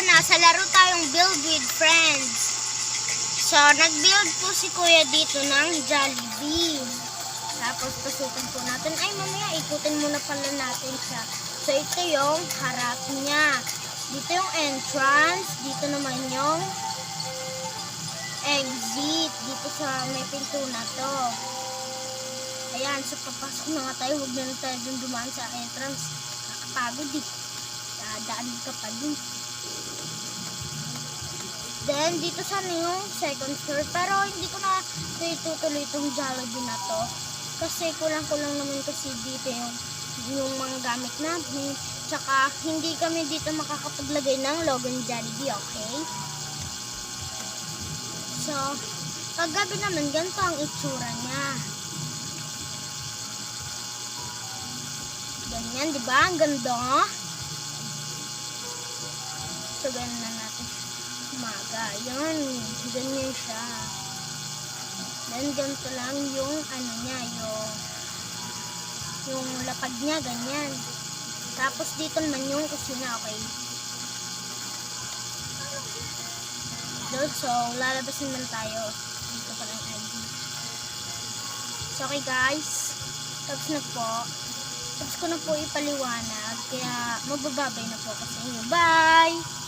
nasa laro tayong build with friends. So, nag-build po si Kuya dito ng Jollibee. Tapos, pasukan po natin. Ay, mamaya, ikutin muna pala natin siya. So, ito yung harap niya. Dito yung entrance. Dito naman yung exit. Dito sa may pinto na to. Ayan, so papasok na nga tayo. Huwag na tayo dun dumaan sa entrance. Nakapagod eh. Dadaan ka pa dun. Then, dito sana yung second floor. Pero, hindi ko na itutuloy itong Jollibee na to. Kasi, kulang-kulang naman kasi dito yung mga gamit namin. Tsaka, hindi kami dito makakapaglagay ng logo ng Jollibee, okay? So, paggabi naman, ganito ang itsura niya. Ganyan, di ba? Ang ganda. So, ganyan na natin. Umaga. Yan. Ganyan siya. Then, ganito lang yung ano niya, yung lapag niya, ganyan. Tapos, dito naman yung kusina, okay? So, lalabas naman tayo. Dito pa lang ID. So, okay guys. Tapos na po. Tapos ko na po ipaliwanag. Kaya, magbababay na po ako sa inyo. Bye!